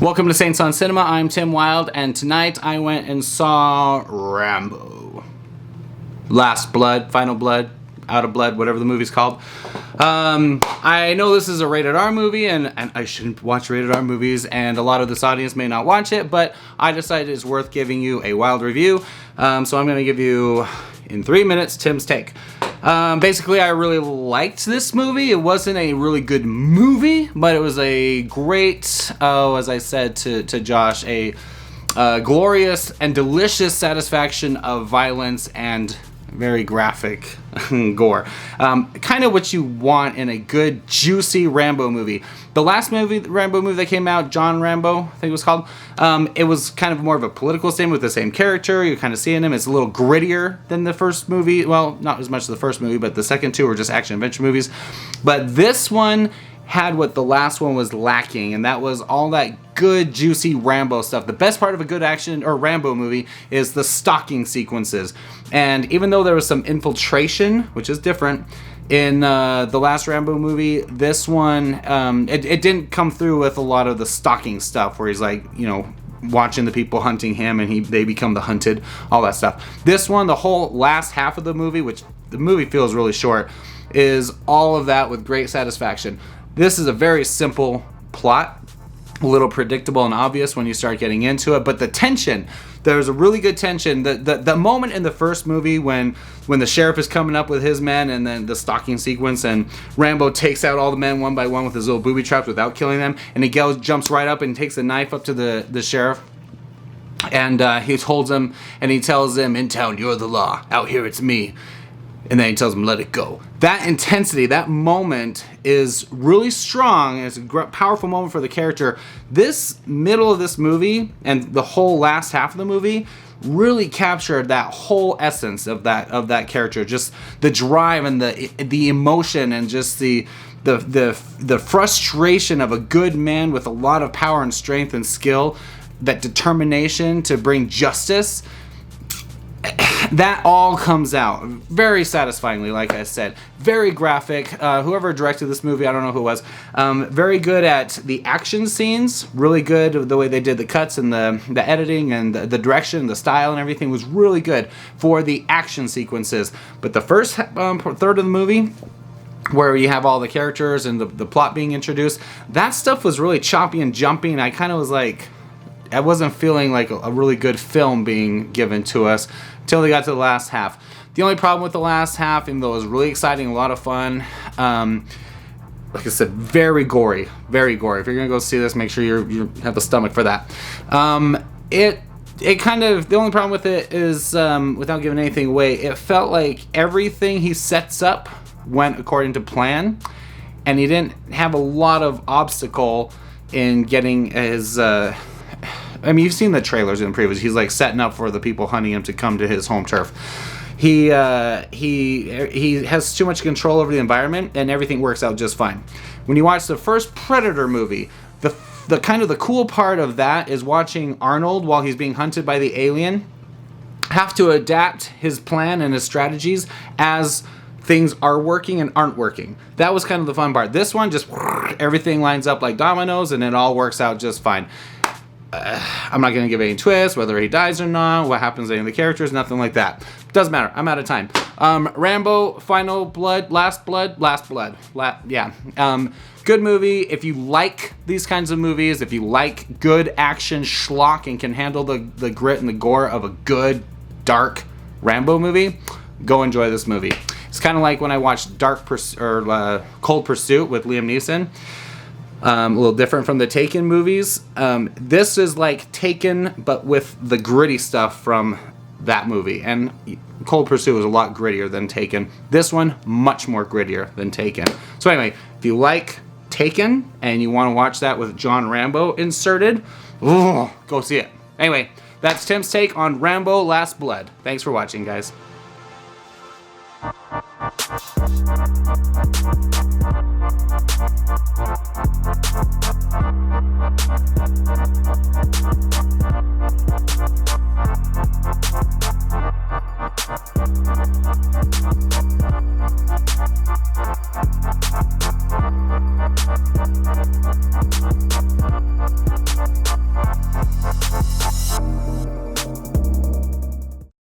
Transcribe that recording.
Welcome to Saints on Cinema. I'm Tim Wilde, and tonight I went and saw Rambo. Last Blood, Final Blood, Out of Blood, whatever the movie's called. I know this is a rated R movie, and I shouldn't watch rated R movies, and a lot of this audience may not watch it, but I decided it's worth giving you a wild review. So I'm going to give you, in 3 minutes, Tim's take. Basically, I really liked this movie. It wasn't a really good movie, but it was a great, as I said to Josh, a glorious and delicious satisfaction of violence and very graphic gore. Kind of what you want in a good, juicy Rambo movie. The last Rambo movie that came out, John Rambo, I think it was called, it was kind of more of a political statement with the same character. You're kind of seeing him. It's a little grittier than the first movie. Well, not as much as the first movie, but the second two were just action-adventure movies. But this one had what the last one was lacking, and that was all that good, juicy Rambo stuff. The best part of a good action or Rambo movie is the stalking sequences. And even though there was some infiltration, which is different, in the last Rambo movie, this one, it didn't come through with a lot of the stalking stuff where he's like, you know, watching the people hunting him and they become the hunted, all that stuff. This one, the whole last half of the movie, which the movie feels really short, is all of that with great satisfaction. This is a very simple plot, a little predictable and obvious when you start getting into it, but the tension, there's a really good tension. The moment in the first movie when the sheriff is coming up with his men, and then the stalking sequence, and Rambo takes out all the men one by one with his little booby traps without killing them, and he jumps right up and takes a knife up to the sheriff, and he holds him and he tells him, "In town you're the law, out here it's me." And then he tells him, "Let it go." That intensity, that moment is really strong. It's a powerful moment for the character. This middle of this movie and the whole last half of the movie really captured that whole essence of that character. Just the drive and the emotion and just the frustration of a good man with a lot of power and strength and skill, that determination to bring justice. That all comes out very satisfyingly, like I said. Very graphic. Whoever directed this movie, I don't know who it was. Very good at the action scenes. Really good the way they did the cuts and the editing and the direction, the style and everything was really good for the action sequences. But the first third of the movie, where you have all the characters and the plot being introduced, that stuff was really choppy and jumpy, and I kind of was like, I wasn't feeling like a really good film being given to us until they got to the last half. The only problem with the last half, even though it was really exciting, a lot of fun, like I said, very gory, very gory. If you're gonna go see this, make sure you have the stomach for that. It kind of, the only problem with it is, without giving anything away, it felt like everything he sets up went according to plan, and he didn't have a lot of obstacle in getting his. I mean, you've seen the trailers in the previews. He's like setting up for the people hunting him to come to his home turf. He has too much control over the environment, and everything works out just fine. When you watch the first Predator movie, the kind of the cool part of that is watching Arnold, while he's being hunted by the alien, have to adapt his plan and his strategies as things are working and aren't working. That was kind of the fun part. This one, just everything lines up like dominoes, and it all works out just fine. I'm not going to give any twists, whether he dies or not, what happens to any of the characters, nothing like that. Doesn't matter. I'm out of time. Rambo, Final Blood, Last Blood. Good movie. If you like these kinds of movies, if you like good action schlock and can handle the grit and the gore of a good, dark Rambo movie, go enjoy this movie. It's kind of like when I watched Cold Pursuit with Liam Neeson. A little different from the Taken movies. This is like Taken, but with the gritty stuff from that movie. And Cold Pursuit was a lot grittier than Taken. This one, much more grittier than Taken. So anyway, if you like Taken and you want to watch that with John Rambo inserted, go see it. Anyway, that's Tim's take on Rambo Last Blood. Thanks for watching, guys.